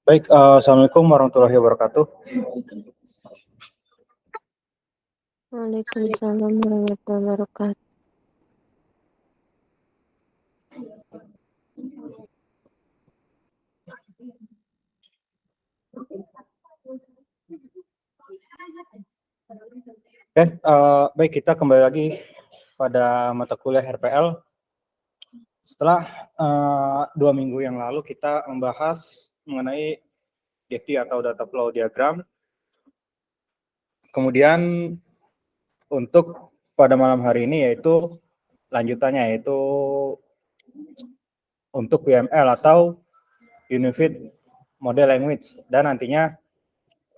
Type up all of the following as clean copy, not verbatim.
Baik, Assalamualaikum warahmatullahi wabarakatuh. Waalaikumsalam warahmatullahi wabarakatuh. Oke, baik, kita kembali lagi pada mata kuliah RPL. Setelah 2 minggu yang lalu kita membahas mengenai DFD atau data flow diagram. Kemudian untuk pada malam hari ini yaitu lanjutannya, yaitu untuk UML atau Unified Model Language, dan nantinya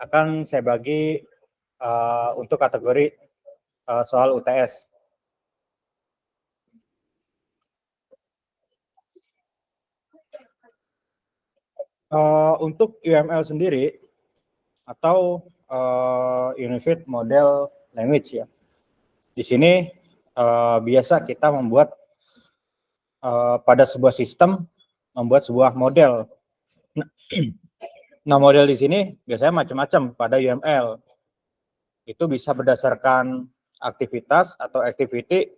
akan saya bagi untuk kategori soal UTS. Untuk UML sendiri atau Unified Model Language ya, di sini biasa kita membuat pada sebuah sistem membuat sebuah model. Nah, model di sini biasanya macam-macam pada UML. Itu bisa berdasarkan aktivitas atau activity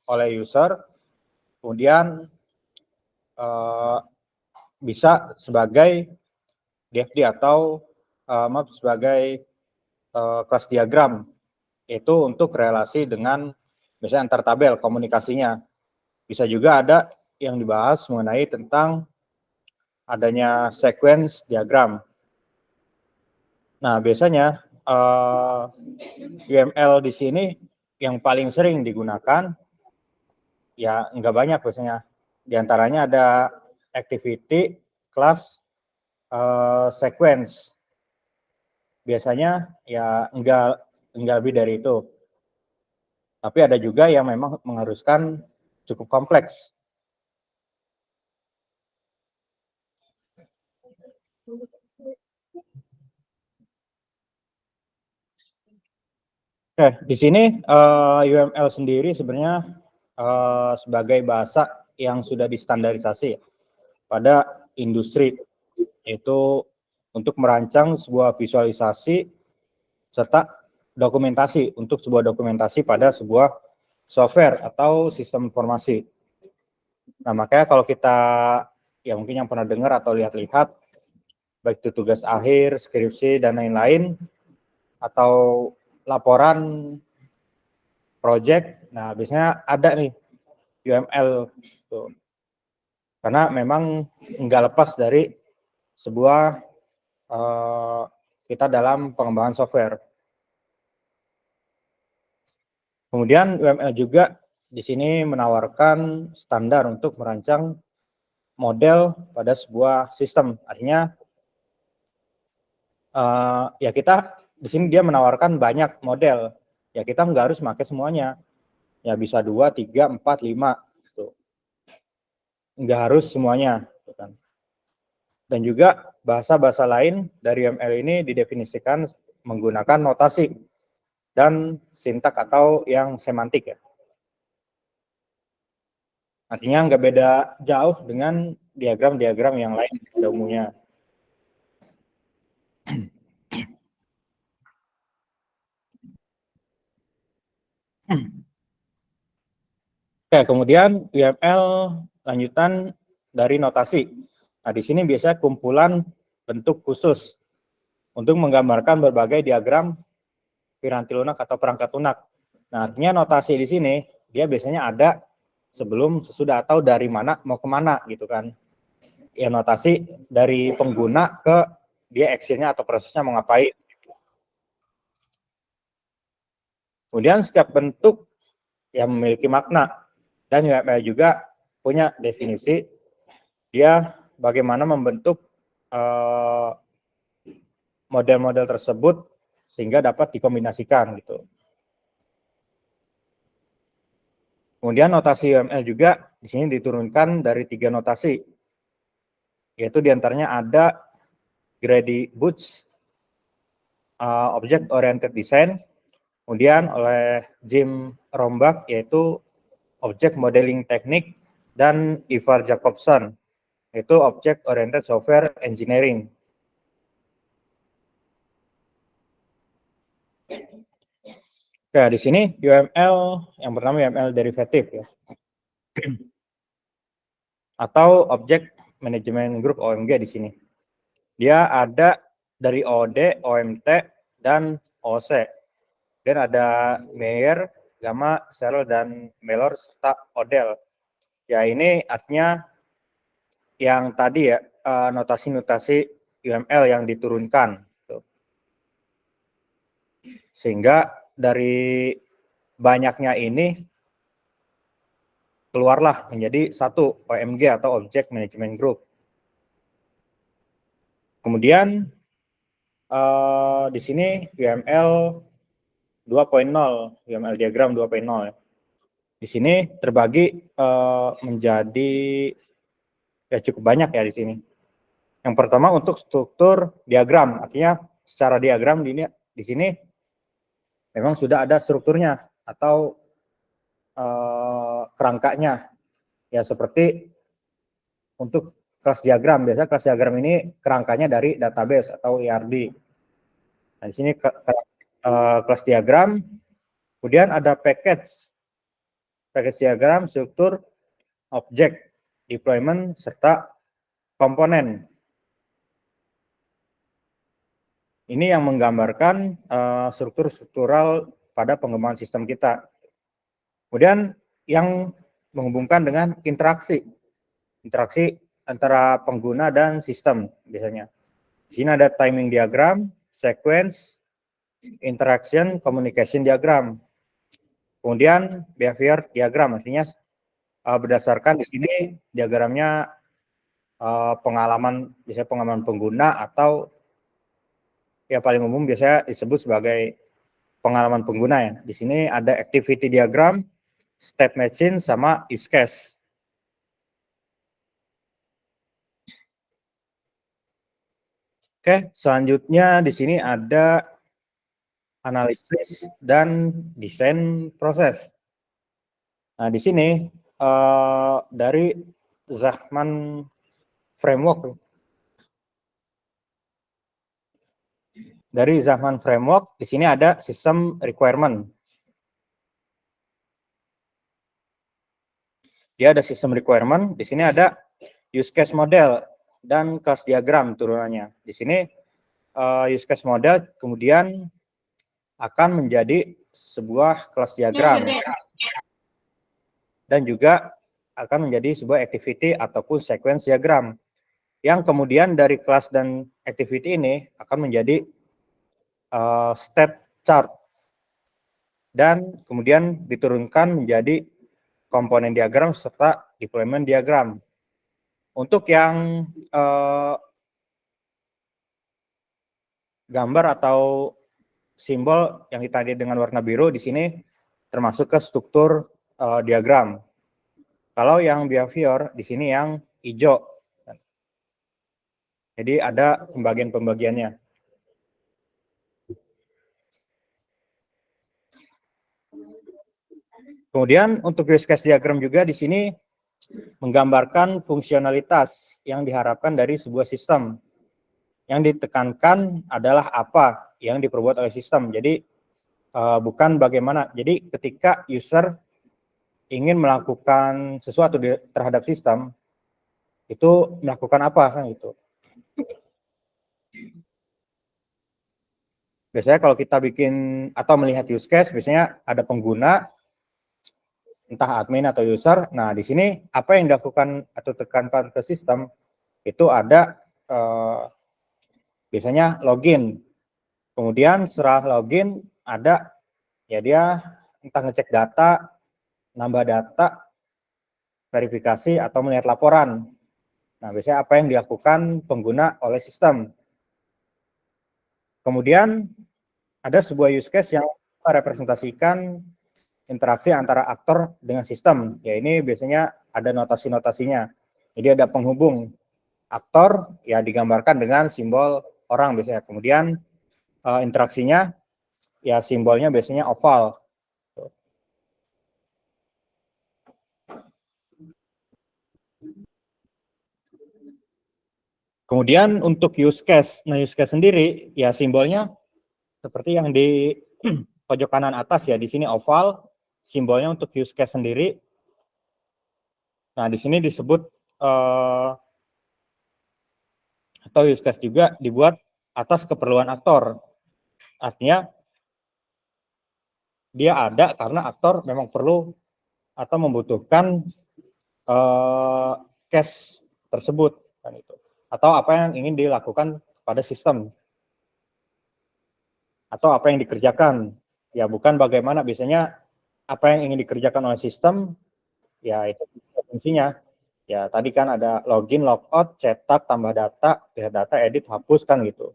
oleh user, kemudian bisa sebagai DFD atau sebagai kelas diagram, itu untuk relasi dengan misalnya antar tabel komunikasinya. Bisa juga ada yang dibahas mengenai tentang adanya sequence diagram. Nah, biasanya UML di sini yang paling sering digunakan ya nggak banyak biasanya. Di antaranya ada activity, class, sequence. Biasanya ya enggak lebih dari itu. Tapi ada juga yang memang mengharuskan cukup kompleks. Oke, di sini UML sendiri sebenarnya sebagai bahasa yang sudah distandarisasi pada industri, yaitu untuk merancang sebuah visualisasi serta dokumentasi untuk sebuah dokumentasi pada sebuah software atau sistem informasi. Nah, makanya kalau kita ya mungkin yang pernah dengar atau lihat-lihat, baik itu tugas akhir, skripsi, dan lain-lain, atau laporan project, nah biasanya ada nih UML tuh. Karena memang nggak lepas dari sebuah kita dalam pengembangan software. Kemudian UML juga di sini menawarkan standar untuk merancang model pada sebuah sistem. Artinya ya kita di sini dia menawarkan banyak model. Ya kita nggak harus pakai semuanya. Ya bisa 2, 3, 4, 5. Gitu. Nggak harus semuanya. Gitu kan. Dan juga bahasa-bahasa lain dari UML ini didefinisikan menggunakan notasi dan sintak atau yang semantik ya. Artinya nggak beda jauh dengan diagram-diagram yang lain pada umumnya. Oke, kemudian UML lanjutan dari notasi. Nah, di sini biasanya kumpulan bentuk khusus untuk menggambarkan berbagai diagram piranti lunak atau perangkat lunak. Nah, artinya notasi di sini dia biasanya ada sebelum, sesudah, atau dari mana mau kemana gitu kan. Ya notasi dari pengguna ke dia actionnya atau prosesnya mau ngapain. Kemudian setiap bentuk yang memiliki makna, dan UML juga punya definisi dia bagaimana membentuk model-model tersebut sehingga dapat dikombinasikan gitu. Kemudian notasi UML juga di sini diturunkan dari 3 notasi, yaitu diantaranya ada Grady Boots, Object Oriented Design, kemudian oleh Jim Rombach yaitu Object Modeling Technique, dan Ivar Jacobson, itu Object Oriented Software Engineering. Oke, di sini UML yang pertama UML derivatif ya. Atau Object Management Group OMG di sini. Dia ada dari OD, OMT, dan OC. Dan ada Meyer, Gamma, Searle, dan Mellor serta Odell. Ya ini artinya yang tadi ya notasi-notasi UML yang diturunkan. Sehingga dari banyaknya ini keluarlah menjadi satu OMG atau Object Management Group. Kemudian di sini UML 2.0, UML diagram 2.0. Di sini terbagi menjadi ya cukup banyak ya di sini. Yang pertama untuk struktur diagram, artinya secara diagram di sini memang sudah ada strukturnya atau kerangkanya. Ya seperti untuk kelas diagram, biasanya kelas diagram ini kerangkanya dari database atau ERD. Nah, di sini kelas diagram, kemudian ada package diagram, struktur, objek, deployment, serta komponen. Ini yang menggambarkan struktural pada pengembangan sistem kita. Kemudian yang menghubungkan dengan interaksi antara pengguna dan sistem biasanya. Di sini ada timing diagram, sequence, interaction, communication diagram. Kemudian behavior diagram, artinya berdasarkan di sini diagramnya pengalaman, biasanya pengalaman pengguna atau ya paling umum biasanya disebut sebagai pengalaman pengguna ya. Di sini ada activity diagram, state machine, sama use case. Oke, selanjutnya di sini ada analisis dan desain proses. Nah, di sini dari Zachman Framework. Dari Zachman Framework, di sini ada system requirement. Dia ada system requirement, di sini ada use case model dan class diagram turunannya. Di sini use case model kemudian akan menjadi sebuah kelas diagram dan juga akan menjadi sebuah activity ataupun sequence diagram yang kemudian dari kelas dan activity ini akan menjadi state chart dan kemudian diturunkan menjadi komponen diagram serta deployment diagram. Untuk yang gambar atau simbol yang ditandai dengan warna biru di sini termasuk ke struktur diagram. Kalau yang behavior di sini yang hijau. Jadi ada pembagian-pembagiannya. Kemudian untuk use case diagram juga di sini menggambarkan fungsionalitas yang diharapkan dari sebuah sistem. Yang ditekankan adalah apa yang diperbuat oleh sistem. Jadi bukan bagaimana. Jadi ketika user ingin melakukan sesuatu terhadap sistem, itu melakukan apa kan gitu. Biasanya kalau kita bikin atau melihat use case, biasanya ada pengguna, entah admin atau user. Nah, di sini apa yang dilakukan atau tekankan ke sistem, itu ada biasanya login. Kemudian setelah login, ada ya dia entah ngecek data, nambah data, verifikasi, atau melihat laporan. Nah, biasanya apa yang dilakukan pengguna oleh sistem. Kemudian ada sebuah use case yang merepresentasikan interaksi antara aktor dengan sistem. Ya ini biasanya ada notasi-notasinya. Jadi ada penghubung aktor ya digambarkan dengan simbol orang biasanya. Kemudian interaksinya ya simbolnya biasanya oval. Kemudian untuk use case, nah use case sendiri ya simbolnya seperti yang di pojok kanan atas ya, di sini oval, simbolnya untuk use case sendiri. Nah di sini disebut atau use case juga dibuat atas keperluan aktor. Artinya dia ada karena aktor memang perlu atau membutuhkan case tersebut kan itu. Atau apa yang ingin dilakukan kepada sistem. Atau apa yang dikerjakan. Ya bukan bagaimana biasanya apa yang ingin dikerjakan oleh sistem, ya itu fungsinya. Ya tadi kan ada login, logout, cetak, tambah data, lihat data, edit, hapus kan gitu.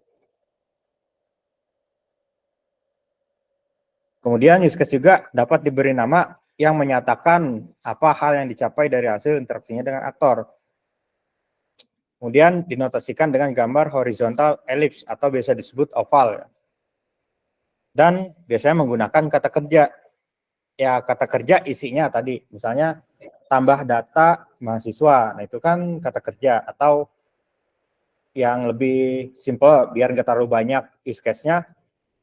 Kemudian use case juga dapat diberi nama yang menyatakan apa hal yang dicapai dari hasil interaksinya dengan aktor. Kemudian dinotasikan dengan gambar horizontal ellipse atau biasa disebut oval. Dan biasanya menggunakan kata kerja. Ya kata kerja isinya tadi, misalnya tambah data mahasiswa. Nah itu kan kata kerja. Atau yang lebih simple biar nggak terlalu banyak use case-nya,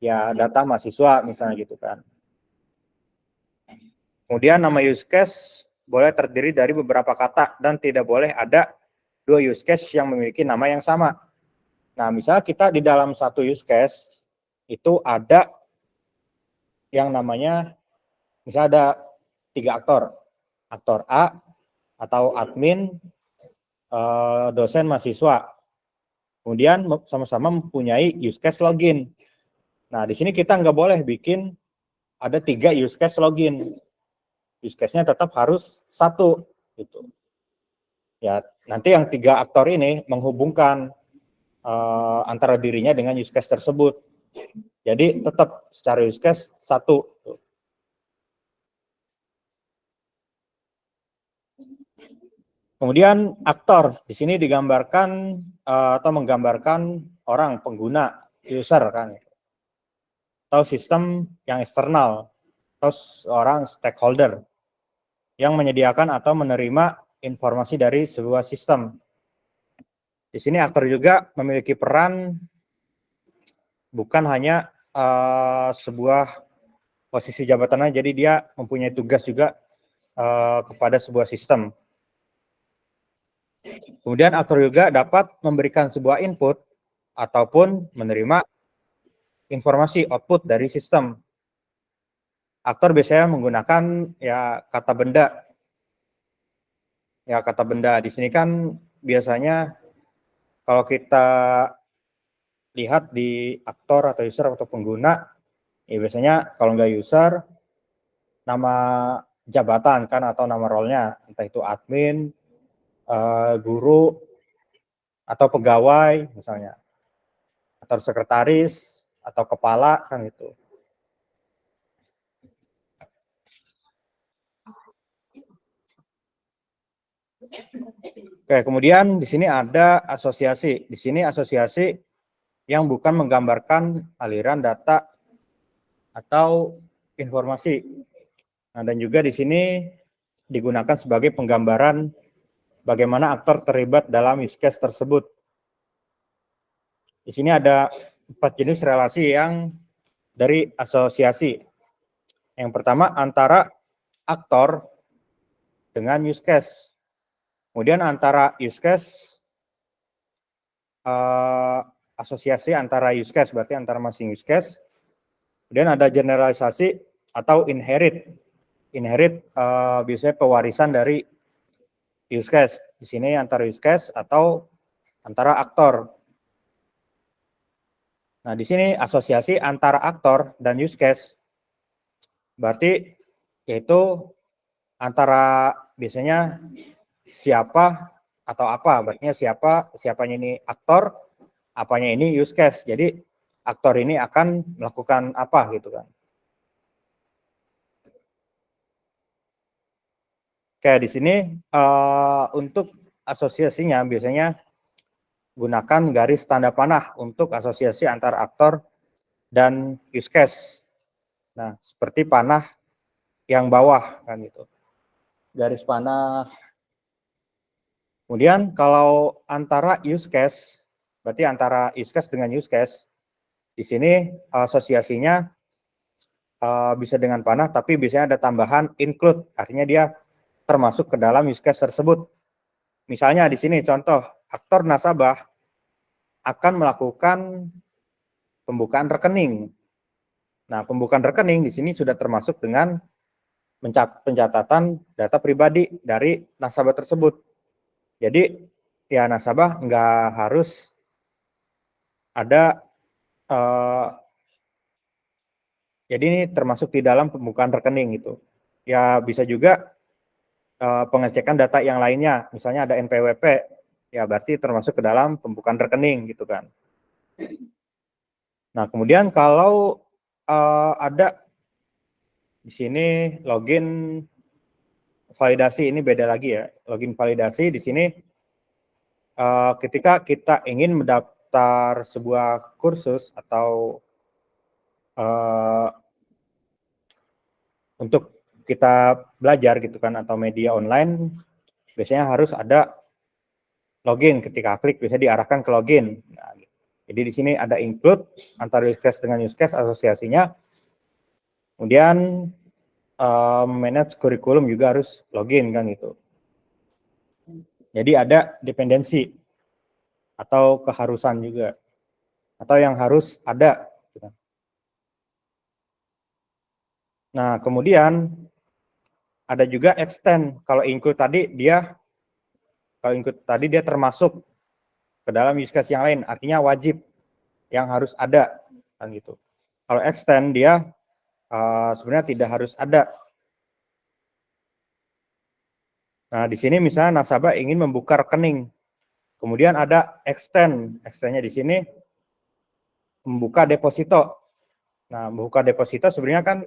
ya data mahasiswa misalnya gitu kan. Kemudian nama use case boleh terdiri dari beberapa kata dan tidak boleh ada dua use case yang memiliki nama yang sama. Nah misalnya kita di dalam satu use case itu ada yang namanya, misalnya ada 3 aktor. Aktor A atau admin, dosen, mahasiswa. Kemudian sama-sama mempunyai use case login. Nah, di sini kita nggak boleh bikin ada 3 use case login. Use case-nya tetap harus 1 gitu. Ya, nanti yang 3 aktor ini menghubungkan antara dirinya dengan use case tersebut. Jadi tetap secara use case 1. Kemudian aktor di sini digambarkan atau menggambarkan orang pengguna, user kan, atau sistem yang eksternal atau seorang stakeholder yang menyediakan atau menerima informasi dari sebuah sistem. Di sini aktor juga memiliki peran bukan hanya sebuah posisi jabatannya, jadi dia mempunyai tugas juga kepada sebuah sistem. Kemudian aktor juga dapat memberikan sebuah input ataupun menerima informasi output dari sistem. Aktor biasanya menggunakan ya kata benda. Ya kata benda di sini kan biasanya kalau kita lihat di aktor atau user atau pengguna, ya biasanya kalau nggak user, nama jabatan kan atau nama role-nya, entah itu admin, guru, atau pegawai misalnya, atau sekretaris, atau kepala kan itu. Oke, kemudian di sini ada asosiasi. Di sini asosiasi yang bukan menggambarkan aliran data atau informasi. Nah, dan juga di sini digunakan sebagai penggambaran bagaimana aktor terlibat dalam use case tersebut. Di sini ada 4 jenis relasi yang dari asosiasi. Yang pertama antara aktor dengan use case. Kemudian antara use case, asosiasi antara use case, berarti antara masing use case. Kemudian ada generalisasi atau inherit. Inherit biasanya pewarisan dari use case. Di sini antara use case atau antara aktor. Nah, di sini asosiasi antara aktor dan use case. Berarti yaitu antara biasanya siapa atau apa. Berarti siapanya ini aktor, apanya ini use case. Jadi aktor ini akan melakukan apa gitu kan. Kayak di sini untuk asosiasinya biasanya gunakan garis tanda panah untuk asosiasi antar aktor dan use case. Nah, seperti panah yang bawah kan gitu. Garis panah. Kemudian kalau antara use case Berarti antara use case dengan use case. Di sini asosiasinya bisa dengan panah, tapi biasanya ada tambahan include, artinya dia termasuk ke dalam use case tersebut. Misalnya di sini contoh, aktor nasabah akan melakukan pembukaan rekening. Nah, pembukaan rekening di sini sudah termasuk dengan pencatatan data pribadi dari nasabah tersebut. Jadi ya nasabah nggak harus ada jadi ini termasuk di dalam pembukaan rekening gitu. Ya bisa juga pengecekan data yang lainnya, misalnya ada NPWP, ya berarti termasuk ke dalam pembukaan rekening gitu kan. Nah kemudian kalau ada di sini login validasi, ini beda lagi ya. Login validasi di sini ketika kita ingin mendaftar sebuah kursus atau untuk kita belajar gitu kan atau media online, biasanya harus ada login. Ketika klik bisa diarahkan ke login. Nah, jadi di sini ada include antara use case dengan use case asosiasinya. Kemudian manage kurikulum juga harus login kan gitu. Jadi ada dependensi atau keharusan juga, atau yang harus ada. Nah kemudian ada juga extend. Kalau include tadi dia termasuk ke dalam use case yang lain, artinya wajib yang harus ada kan gitu. Kalau extend dia sebenarnya tidak harus ada. Nah di sini misalnya nasabah ingin membuka rekening, kemudian ada extendnya di sini membuka deposito. Nah membuka deposito sebenarnya kan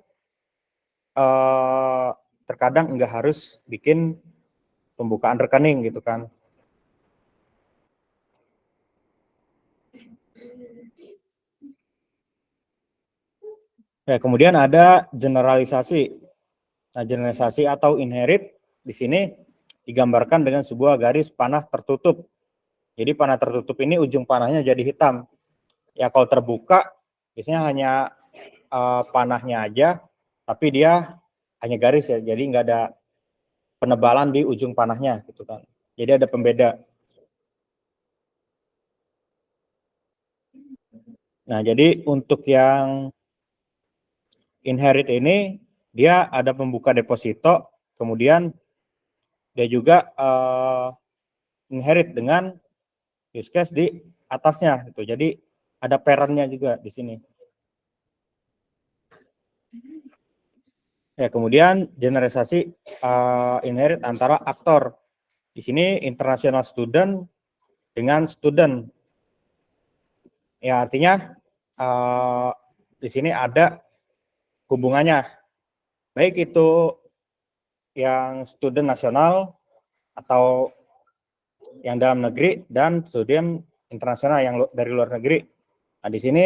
terkadang nggak harus bikin pembukaan rekening gitu kan. Ya, kemudian ada generalisasi. Nah, generalisasi atau inherit di sini digambarkan dengan sebuah garis panah tertutup. Jadi panah tertutup ini ujung panahnya jadi hitam. Ya kalau terbuka biasanya hanya panahnya aja, tapi dia hanya garis ya. Jadi nggak ada penebalan di ujung panahnya gitu kan. Jadi ada pembeda. Nah, jadi untuk yang inherit ini dia ada pembuka deposito, kemudian dia juga inherit dengan use case di atasnya gitu. Jadi ada parent-nya juga di sini. Ya, kemudian generalisasi inherit antara aktor. Di sini international student dengan student. Ya, artinya di sini ada hubungannya. Baik itu yang student nasional atau yang dalam negeri dan student internasional yang dari luar negeri. Nah, di sini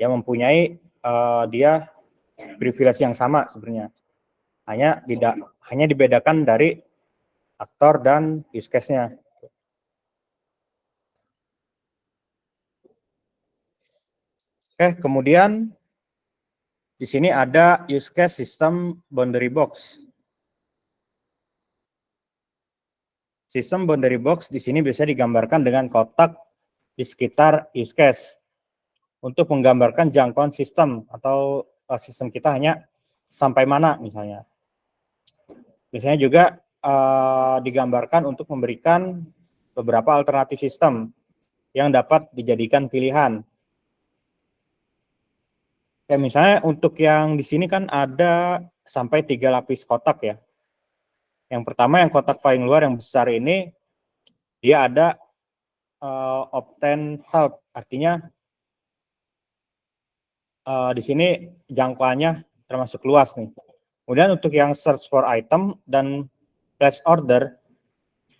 yang mempunyai dia privilege yang sama sebenarnya. Hanya dibedakan dari aktor dan use case-nya. Oke, kemudian di sini ada use case system boundary box. Sistem boundary box di sini bisa digambarkan dengan kotak di sekitar use case untuk menggambarkan jangkauan sistem atau sistem kita hanya sampai mana misalnya. Biasanya juga digambarkan untuk memberikan beberapa alternatif sistem yang dapat dijadikan pilihan. Ya, misalnya untuk yang di sini kan ada sampai 3 lapis kotak ya. Yang pertama yang kotak paling luar yang besar ini dia ada obtain help, artinya di sini jangkauannya termasuk luas nih. Kemudian untuk yang search for item dan place order,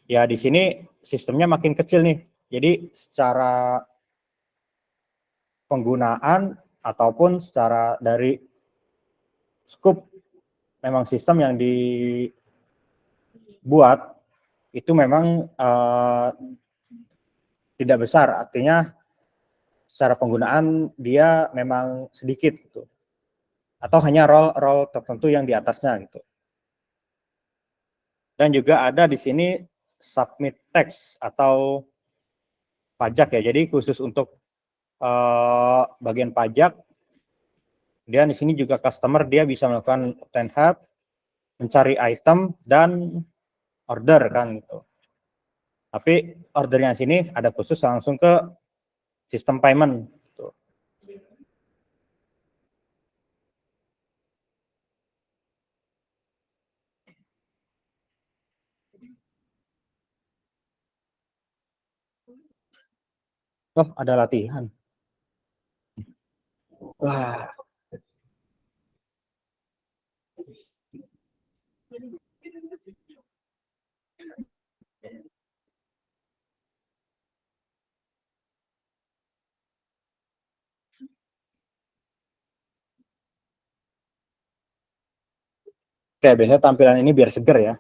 ya di sini sistemnya makin kecil nih. Jadi secara penggunaan ataupun secara dari scope memang sistem yang dibuat itu memang tidak besar, artinya secara penggunaan dia memang sedikit gitu. Atau hanya role tertentu yang di atasnya gitu. Dan juga ada di sini submit text atau pajak ya. Jadi khusus untuk bagian pajak. Dan di sini juga customer dia bisa melakukan open hub, mencari item dan order kan gitu. Tapi ordernya sini ada khusus langsung ke sistem payment gitu. Oh, ada latihan. Wah. Oke, biasanya tampilan ini biar seger ya.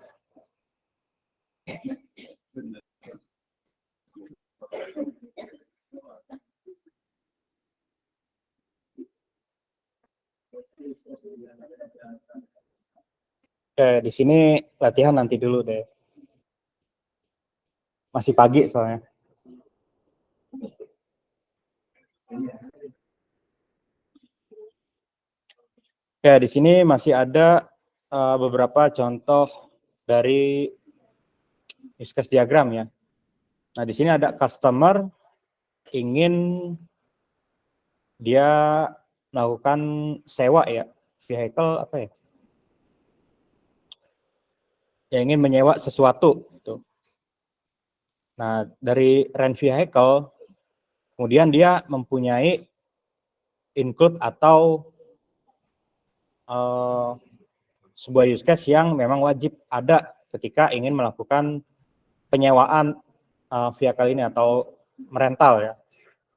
Oke, di sini latihan nanti dulu deh. Masih pagi soalnya. Oke, di sini masih ada beberapa contoh dari use case diagram ya. Nah, di sini ada customer ingin dia melakukan sewa ya, vehicle apa ya? Ya ingin menyewa sesuatu gitu. Nah, dari rent vehicle kemudian dia mempunyai include atau sebuah use case yang memang wajib ada ketika ingin melakukan penyewaan vehicle ini atau merental ya.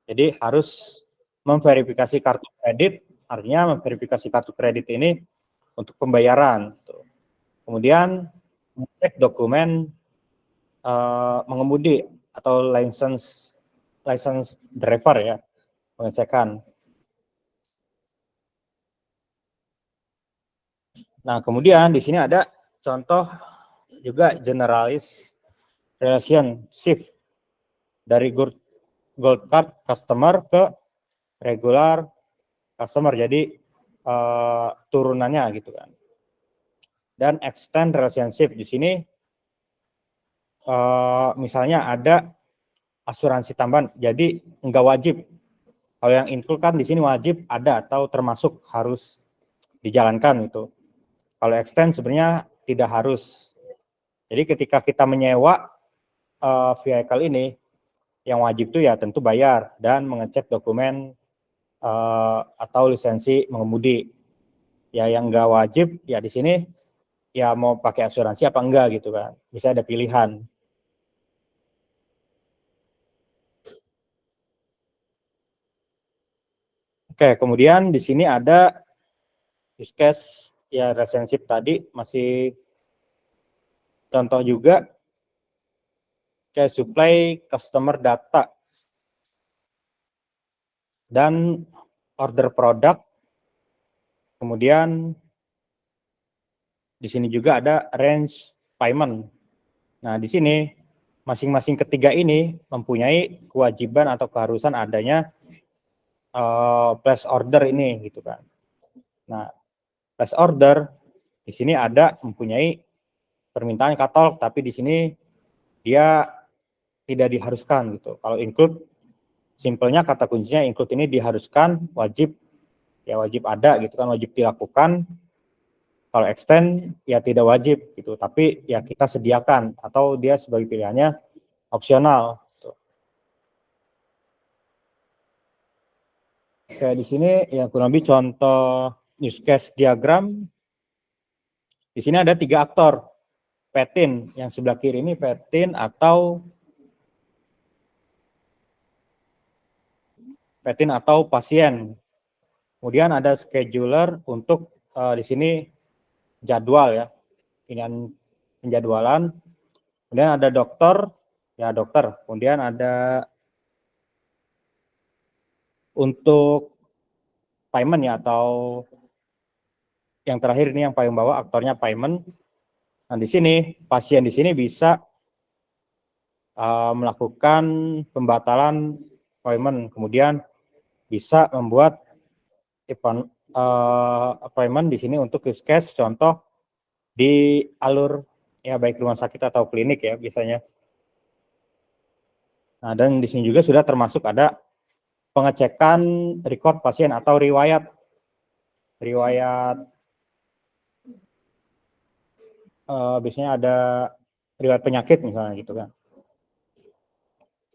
Jadi harus memverifikasi kartu kredit, artinya memverifikasi kartu kredit ini untuk pembayaran. Kemudian mengecek dokumen mengemudi atau license driver ya, pengecekan. Nah, kemudian di sini ada contoh juga generalis relationship dari gold card customer ke regular customer. Jadi turunannya gitu kan. Dan extend relationship di sini misalnya ada asuransi tambahan. Jadi nggak wajib. Kalau yang include kan di sini wajib ada atau termasuk harus dijalankan gitu. Kalau extend sebenarnya tidak harus. Jadi ketika kita menyewa vehicle ini, yang wajib itu ya tentu bayar dan mengecek dokumen atau lisensi mengemudi. Ya yang nggak wajib ya di sini ya mau pakai asuransi apa enggak gitu kan. Bisa ada pilihan. Oke, kemudian di sini ada use case ya relationship tadi masih contoh juga kayak supply customer data dan order produk. Kemudian di sini juga ada range payment. Nah, di sini masing-masing ketiga ini mempunyai kewajiban atau keharusan adanya place order ini gitu kan. Nah, place order di sini ada mempunyai permintaan katalog, tapi di sini dia tidak diharuskan gitu. Kalau include, simpelnya kata kuncinya include ini diharuskan, wajib, ya wajib ada gitu kan, wajib dilakukan. Kalau extend ya tidak wajib gitu, tapi ya kita sediakan atau dia sebagai pilihannya opsional. Gitu. Oke, di sini ya kurang lebih contoh use case diagram. Di sini ada 3 aktor. Petin yang sebelah kiri ini petin atau pasien. Kemudian ada scheduler untuk di sini jadwal ya, pilihan penjadwalan. Kemudian ada dokter, ya dokter. Kemudian ada untuk payment ya, atau yang terakhir ini yang paling bawah aktornya payment. Nah, di sini pasien di sini bisa melakukan pembatalan appointment, kemudian bisa membuat appointment di sini untuk use case contoh di alur ya baik rumah sakit atau klinik ya biasanya. Nah, dan di sini juga sudah termasuk ada pengecekan record pasien atau riwayat biasanya ada riwayat penyakit misalnya gitu kan.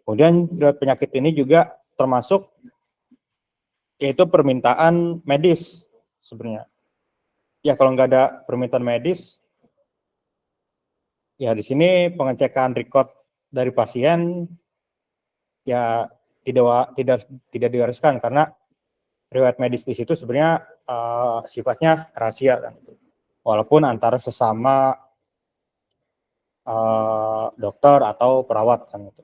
Kemudian riwayat penyakit ini juga termasuk yaitu permintaan medis sebenarnya. Ya kalau nggak ada permintaan medis, ya di sini pengecekan record dari pasien ya tidak diharuskan karena riwayat medis di situ sebenarnya sifatnya rahasia kan. Walaupun antara sesama dokter atau perawat kan itu.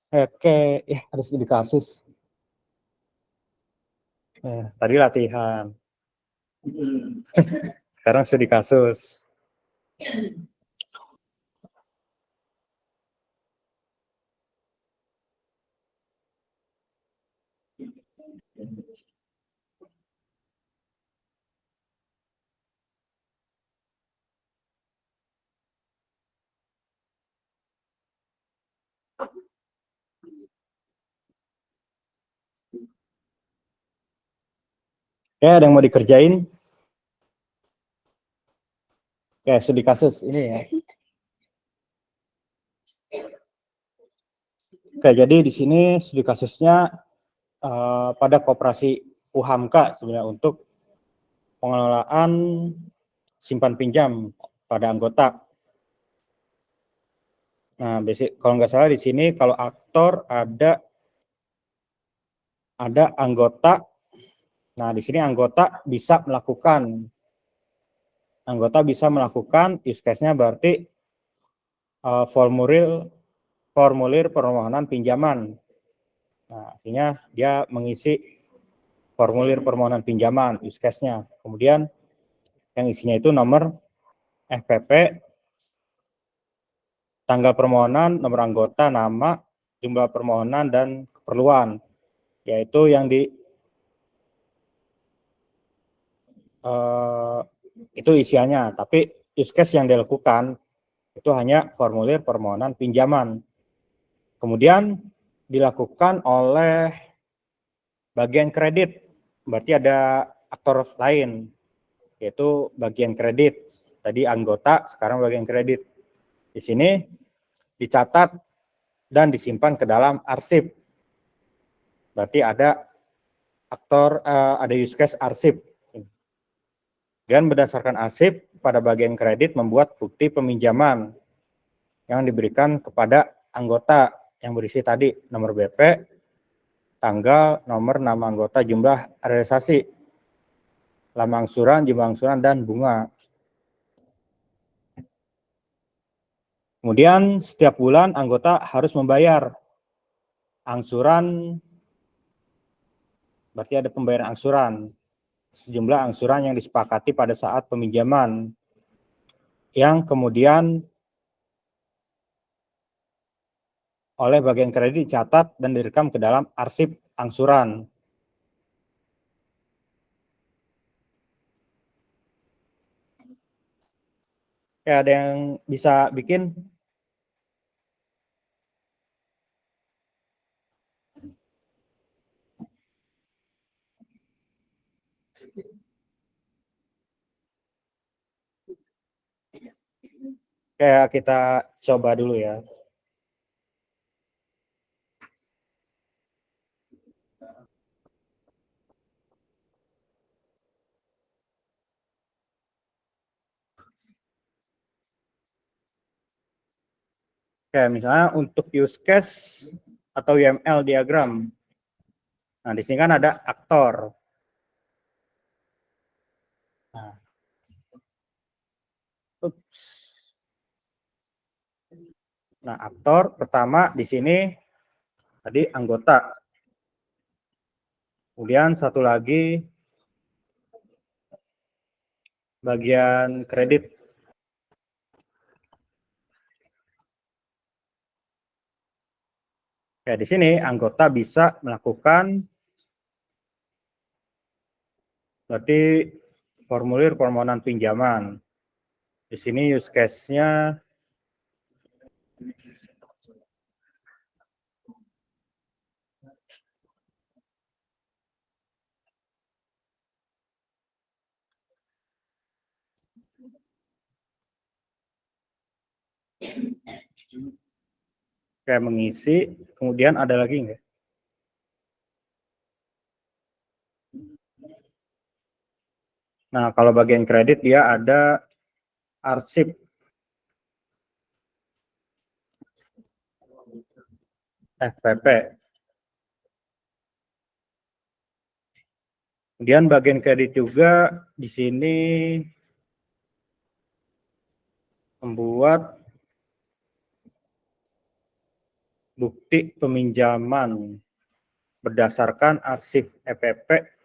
Oke, ya harus studi kasus. Tadi latihan. Sekarang studi kasus. Ya, ada yang mau dikerjain? Ya, studi kasus ini ya. Oke, jadi di sini studi kasusnya pada koperasi UHAMKA sebenarnya untuk pengelolaan simpan pinjam pada anggota. Nah, basic, kalau nggak salah di sini kalau aktor ada anggota. Nah, di sini anggota bisa melakukan use case-nya berarti formulir permohonan pinjaman. Nah, artinya dia mengisi formulir permohonan pinjaman use case-nya. Kemudian yang isinya itu nomor FPP, tanggal permohonan, nomor anggota, nama, jumlah permohonan, dan keperluan. Yaitu yang itu isiannya. Tapi use case yang dilakukan itu hanya formulir permohonan pinjaman. Kemudian dilakukan oleh bagian kredit. Berarti ada aktor lain, yaitu bagian kredit. Tadi anggota, sekarang bagian kredit. Di sini dicatat dan disimpan ke dalam arsip. Berarti ada ada use case arsip. Dan berdasarkan arsip, pada bagian kredit membuat bukti peminjaman yang diberikan kepada anggota yang berisi tadi nomor BP, tanggal, nomor, nama anggota, jumlah realisasi, lama angsuran, jumlah angsuran, dan bunga. Kemudian setiap bulan anggota harus membayar angsuran, berarti ada pembayaran angsuran, sejumlah angsuran yang disepakati pada saat peminjaman, yang kemudian oleh bagian kredit dicatat dan direkam ke dalam arsip angsuran. Ya, ada yang bisa bikin? Kayak kita coba dulu ya. Kayak misalnya untuk use case atau UML diagram. Nah, di sini kan ada aktor. Nah, Nah, aktor pertama di sini tadi anggota. Kemudian satu lagi bagian kredit. Oke, di sini anggota bisa melakukan berarti formulir permohonan pinjaman. Di sini use case-nya kayak mengisi, kemudian ada lagi nggak? Nah, kalau bagian kredit dia ada arsip FPP. Kemudian bagian kredit juga di sini membuat bukti peminjaman berdasarkan arsip FPP.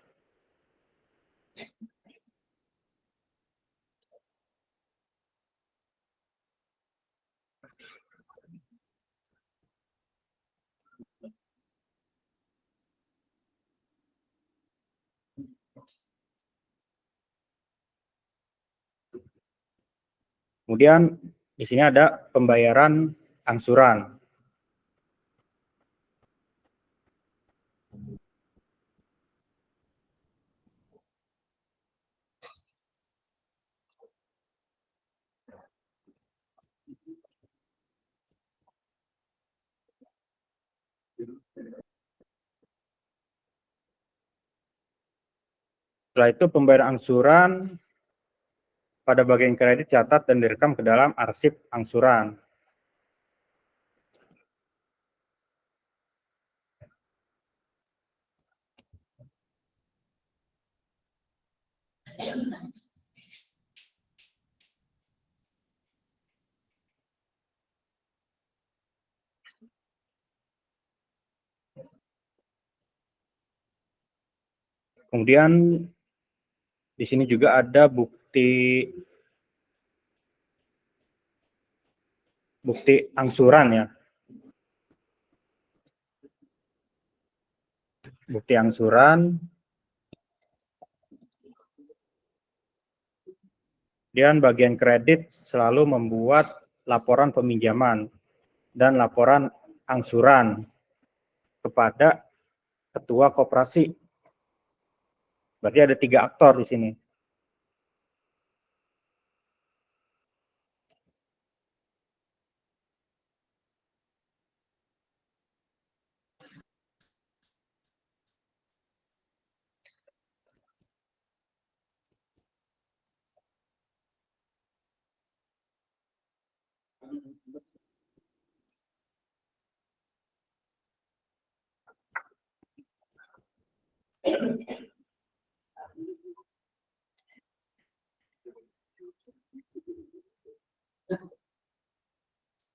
Kemudian di sini ada pembayaran angsuran. Setelah itu pembayaran angsuran pada bagian kredit catat dan direkam ke dalam arsip angsuran. Kemudian di sini juga ada bukti angsuran ya. Bukti angsuran. Kemudian bagian kredit selalu membuat laporan peminjaman dan laporan angsuran kepada ketua koperasi. Berarti ada 3 aktor di sini.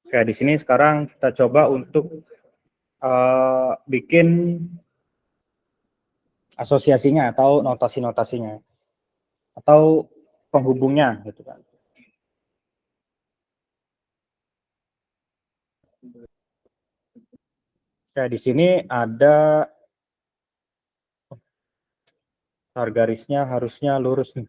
Oke, di sini sekarang kita coba untuk bikin asosiasinya atau notasi-notasinya atau penghubungnya gitu kan. Oke, di sini ada garisnya harusnya lurus nih.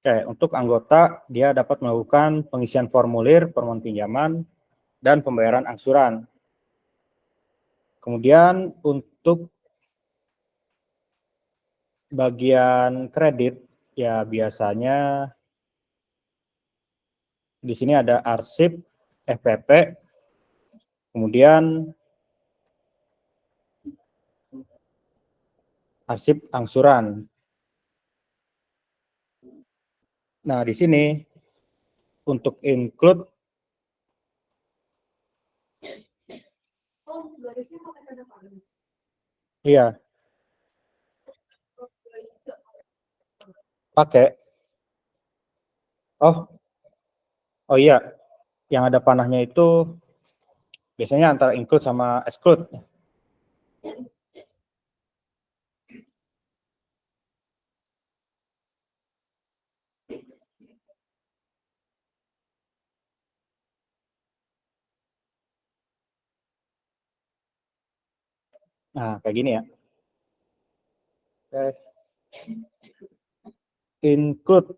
Oke, untuk anggota dia dapat melakukan pengisian formulir permohonan pinjaman dan pembayaran angsuran. Kemudian untuk bagian kredit ya biasanya di sini ada arsip FPP, kemudian arsip angsuran. Nah, di sini untuk include Iya, pakai. Oh, oh iya, yang ada panahnya itu biasanya antara include sama exclude. Nah, kayak gini ya. Oke. Include.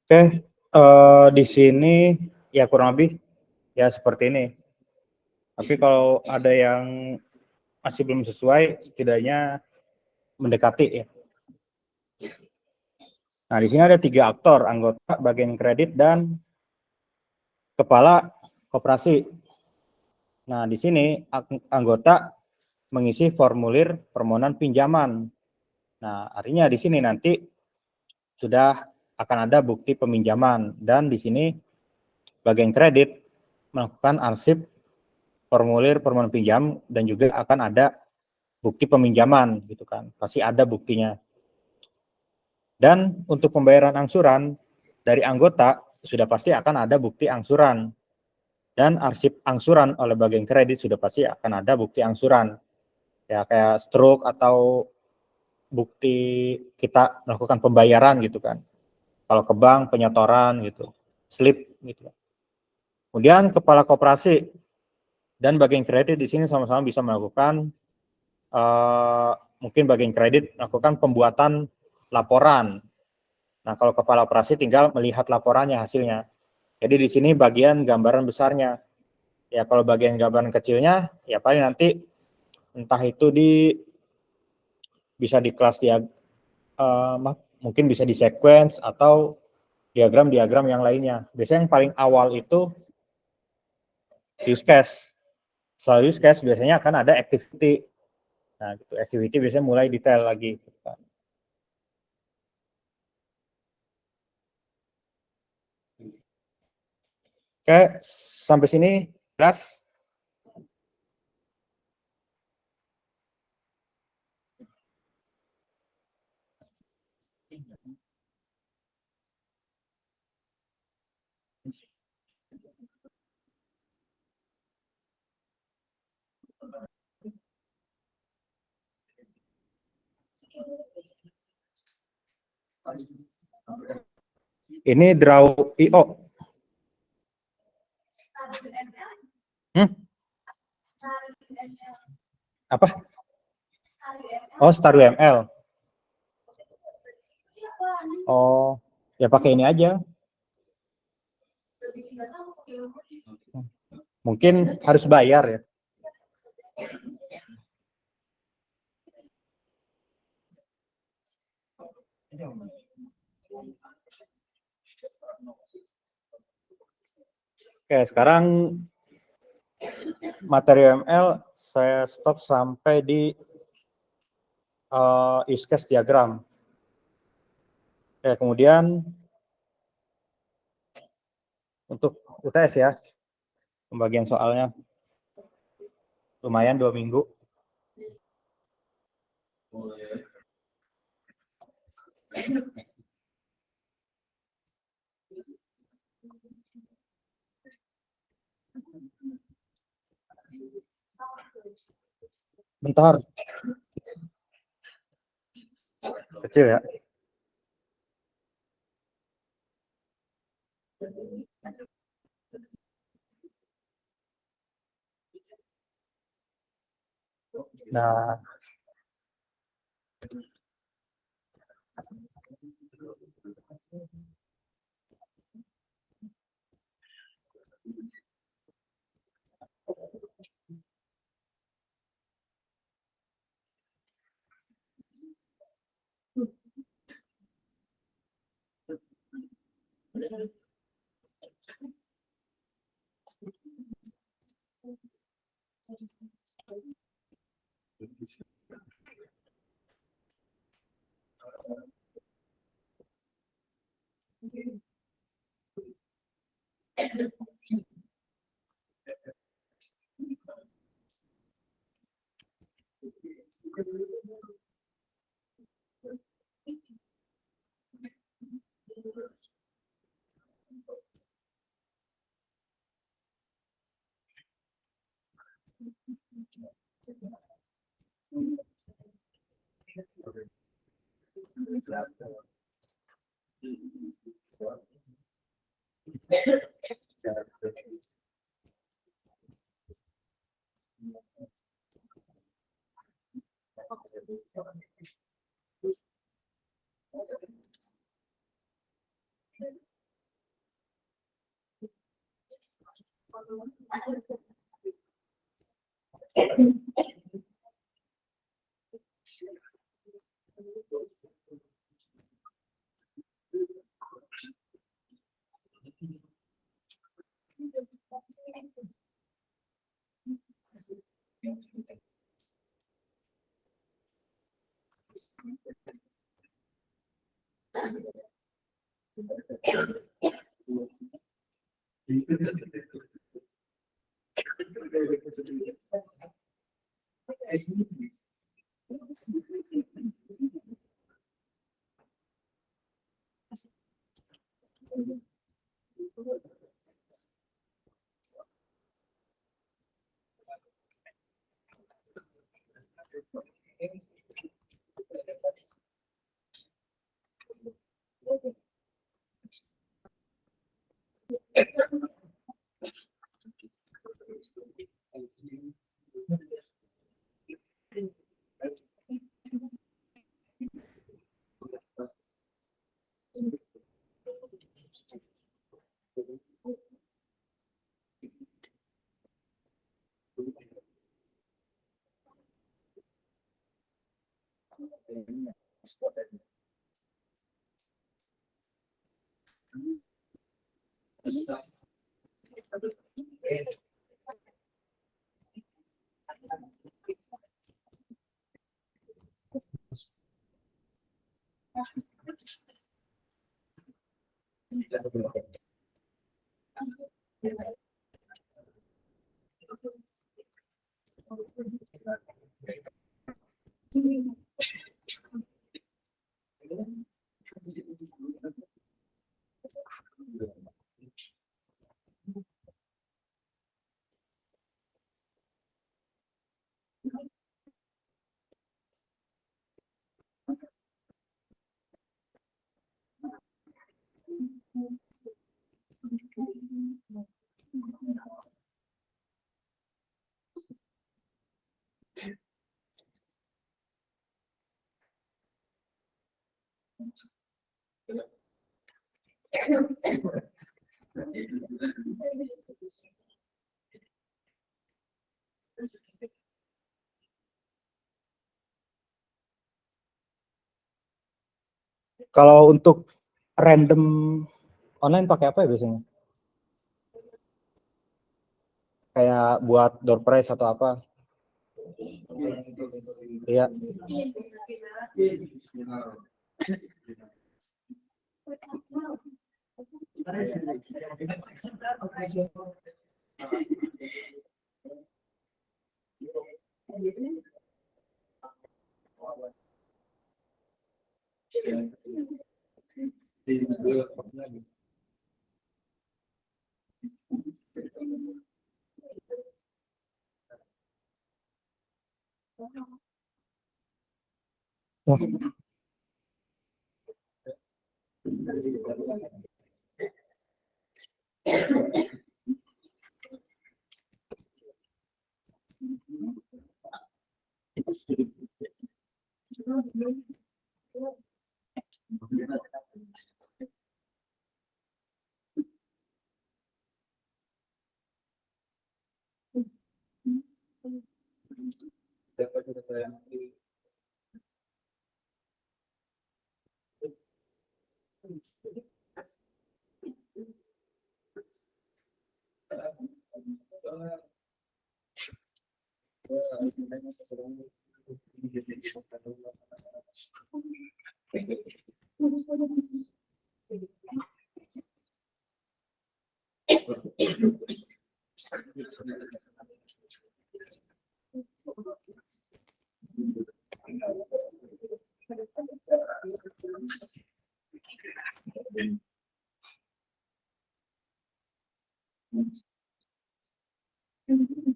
Oke, di sini ya kurang lebih ya seperti ini. Tapi kalau ada yang masih belum sesuai, setidaknya mendekati ya. Nah, di sini ada 3 aktor, anggota, bagian kredit, dan kepala koperasi. Nah, di sini anggota mengisi formulir permohonan pinjaman. Nah, artinya di sini nanti sudah akan ada bukti peminjaman, dan di sini bagian kredit melakukan arsip formulir permohonan pinjam, dan juga akan ada bukti peminjaman gitu kan, pasti ada buktinya. Dan untuk pembayaran angsuran dari anggota sudah pasti akan ada bukti angsuran, dan arsip angsuran oleh bagian kredit sudah pasti akan ada bukti angsuran ya, kayak stroke atau bukti kita melakukan pembayaran gitu kan, kalau ke bank penyetoran gitu, slip gitu. Kemudian kepala koperasi dan bagian kredit di sini sama-sama bisa melakukan mungkin bagian kredit melakukan pembuatan laporan. Nah, kalau kepala operasi tinggal melihat laporannya, hasilnya. Jadi di sini bagian gambaran besarnya. Ya, kalau bagian gambaran kecilnya, ya paling nanti entah itu bisa di kelas mungkin bisa di sequence atau diagram-diagram yang lainnya. Biasanya yang paling awal itu use case. Setelah use case biasanya akan ada activity. Nah, gitu. Activity biasanya mulai detail lagi. Oke, sampai sini jelas. Ini draw IO. Apa? Oh, Star UML. Oh, ya pakai ini aja. Mungkin harus bayar ya. Oke, sekarang materi UML saya stop sampai di use case diagram. Oke, kemudian untuk UTS ya, pembagian soalnya lumayan 2 minggu. Bentar. Kecil ya. Nah, Kalau untuk random online pakai apa ya biasanya? Kayak buat door prize atau apa? Iya. Wah.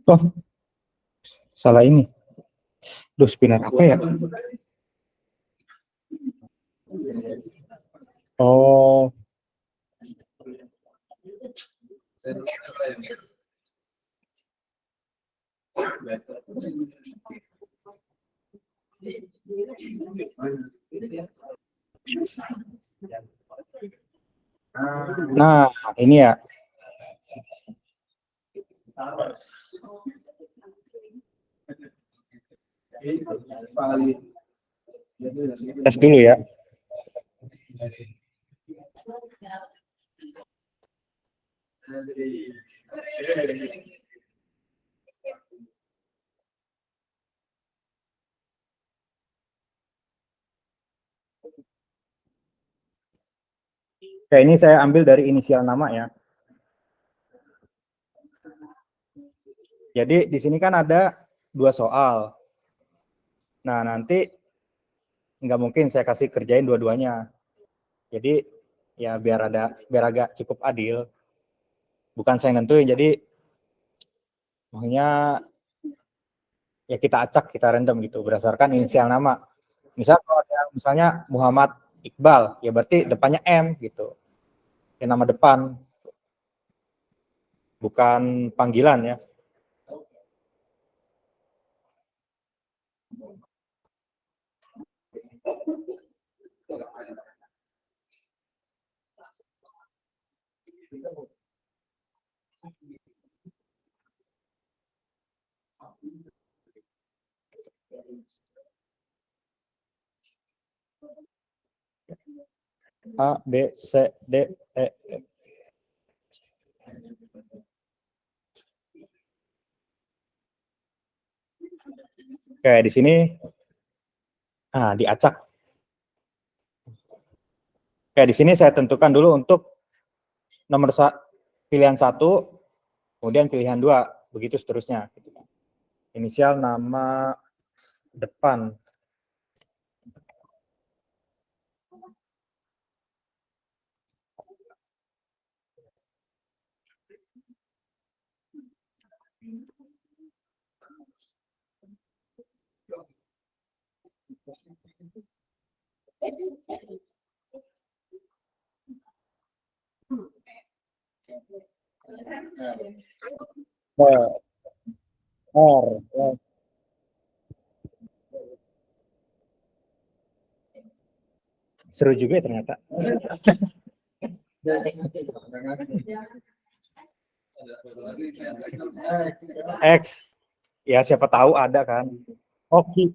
Oh, salah ini. Duh, spinner apa ya? Oh. Nah, ini ya. Tes dulu ya. Kayak ini saya ambil dari inisial nama ya. Jadi di sini kan ada 2 soal. Nah, nanti nggak mungkin saya kasih kerjain dua-duanya. Jadi ya biar agak cukup adil. Bukan saya nentuin, jadi makanya ya kita acak, kita random gitu berdasarkan inisial nama. Misal kalau ada misalnya Muhammad Iqbal, ya berarti depannya M gitu. Ya nama depan. Bukan panggilan ya. A, B, C, D, E, F. Kayak di sini, diacak. Kayak di sini saya tentukan dulu untuk nomor pilihan 1 kemudian pilihan 2, begitu seterusnya. Inisial, nama, depan. Seru juga ya ternyata. X. Ya siapa tahu ada kan. Oke.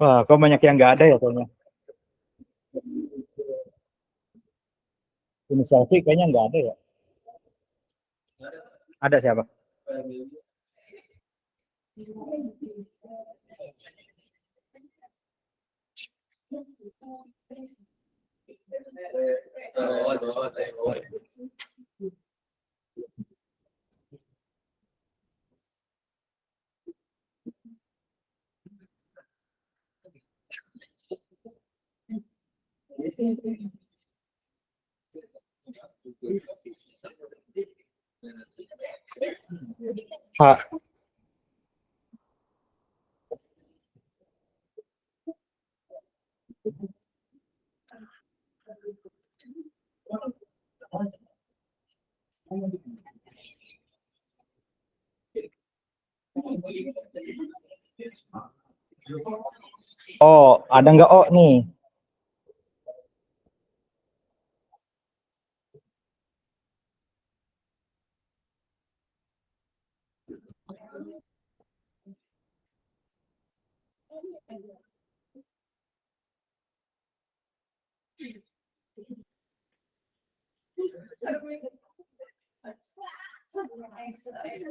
Wah, kok banyak yang nggak ada ya kayaknya. Inisial V kayaknya nggak ada ya. Ada siapa? Pak. Oh, ada nggak O nih?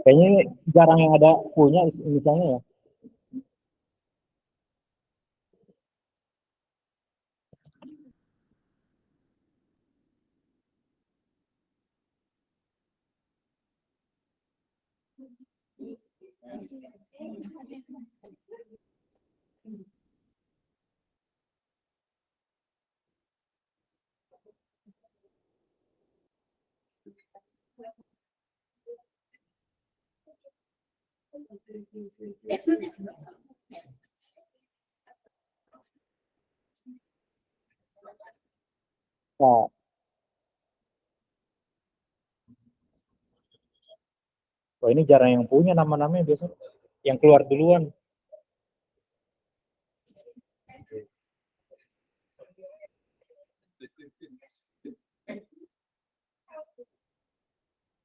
Kayaknya ini jarang yang ada punya misalnya ya. Nah, wah ini jarang yang punya nama-namanya biasanya. Yang keluar duluan.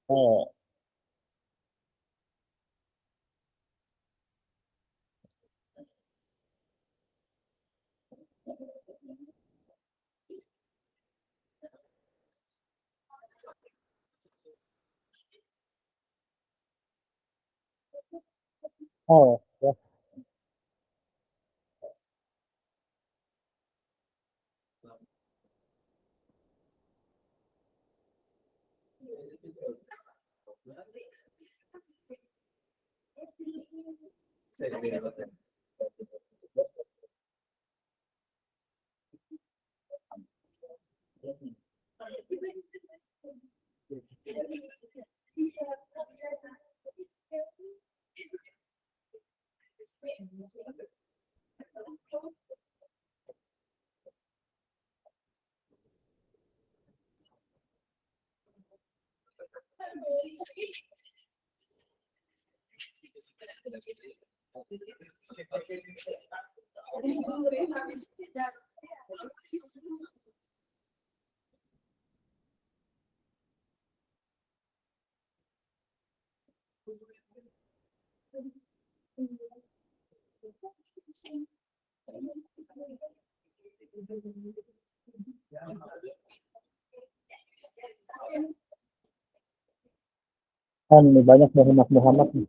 Oh. Oh, ya. Ini banyak Muhammad nih.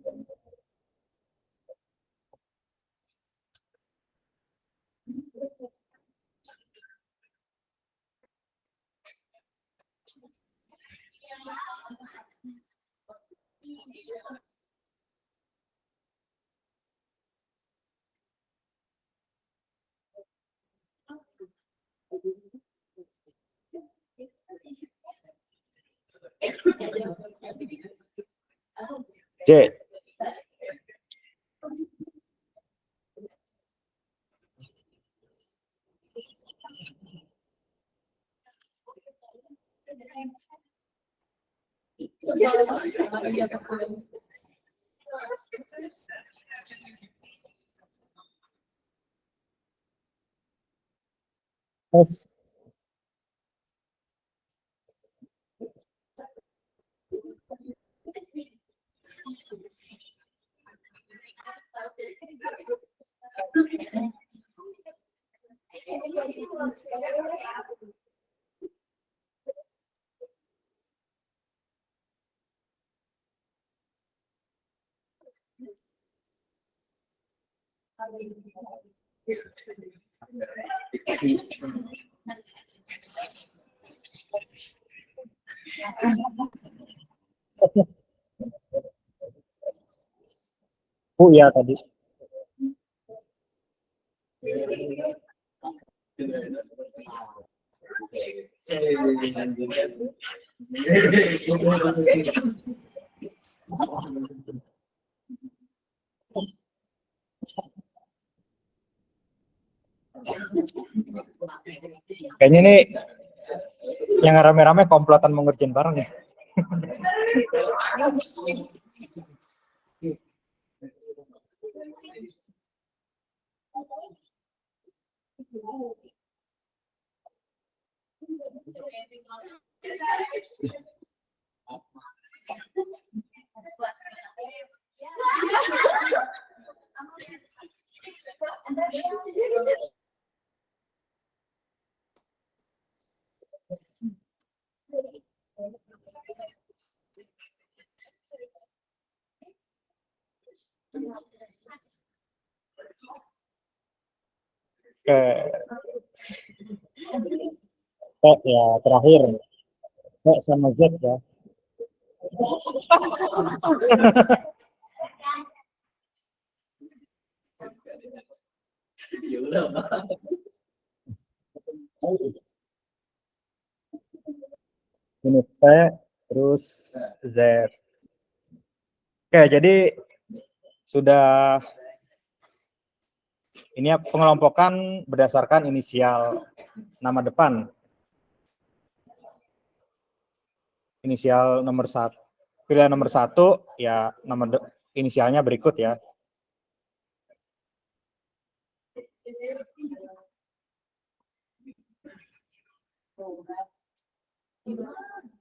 C. S. Ya tadi. Kayaknya nih yang rame-rame komplotan mau ngerjain bareng ya. Ya terakhir sama Z ya. Ini T terus Z. Oke, jadi sudah ini pengelompokan berdasarkan inisial nama depan. Inisial nomor 1. Pilihan nomor 1 ya inisialnya berikut ya.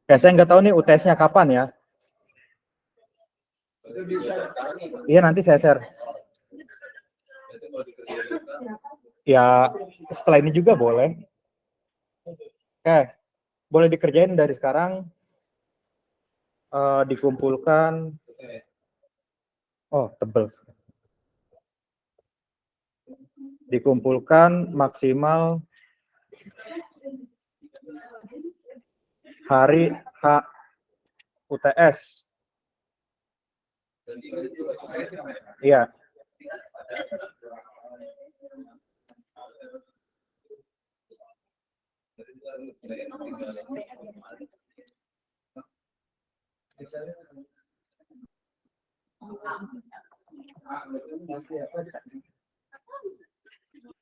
Ya, saya nggak tahu nih UTS-nya kapan ya. Iya, nanti saya share. Ya, setelah ini juga boleh. Oke, boleh dikerjain dari sekarang. Dikumpulkan. Oh, tebel. Dikumpulkan maksimal hari H UTS. Iya.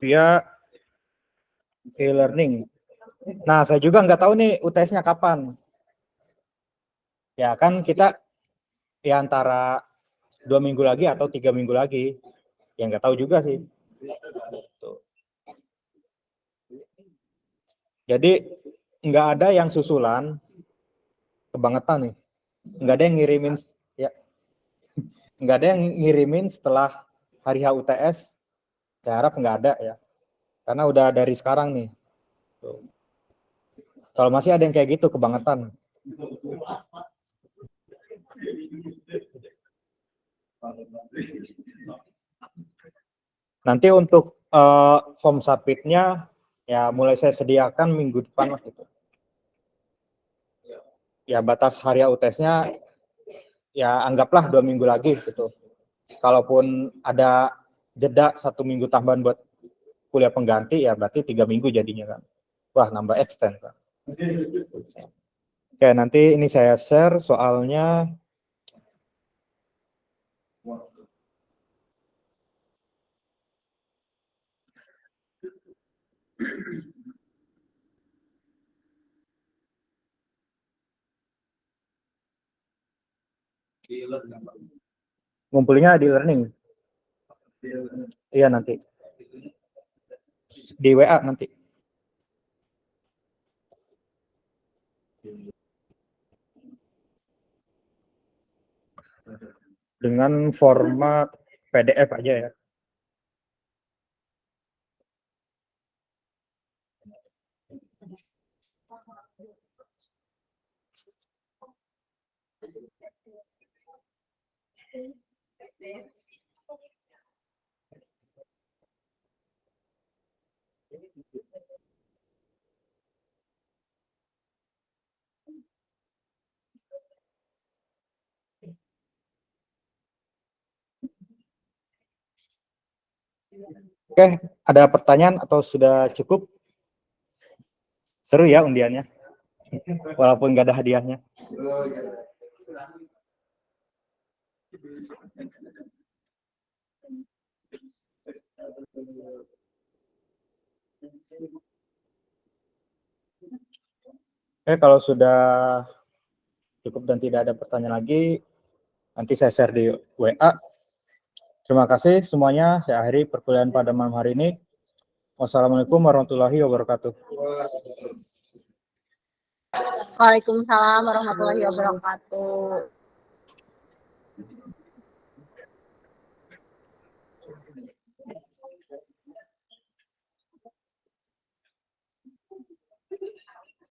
Via e-learning. Nah, saya juga nggak tahu nih UTS-nya kapan. Ya kan kita ya antara 2 minggu lagi atau 3 minggu lagi. Ya nggak tahu juga sih. Tuh. Jadi nggak ada yang susulan kebangetan nih. Nggak ada yang ngirimin ya. Nggak ada yang ngirimin setelah hari HUTS. Saya harap nggak ada ya. Karena udah dari sekarang nih. Tuh. Kalau masih ada yang kayak gitu kebangetan. Nanti untuk form submitnya ya mulai saya sediakan minggu depan lah gitu. Ya batas hari UTS-nya ya anggaplah 2 minggu lagi gitu. Kalaupun ada jeda 1 minggu tambahan buat kuliah pengganti ya berarti 3 minggu jadinya kan. Wah nambah extend kan. Oke nanti ini saya share soalnya. Ngumpulinnya di learning. Iya nanti. Di WA nanti. Dengan format PDF aja ya. Oke, ada pertanyaan atau sudah cukup? Seru ya undiannya, walaupun nggak ada hadiahnya. Kalau sudah cukup dan tidak ada pertanyaan lagi, nanti saya share di WA. Terima kasih semuanya. Saya akhiri perkuliahan pada malam hari ini. Wassalamualaikum warahmatullahi wabarakatuh. Waalaikumsalam warahmatullahi wabarakatuh.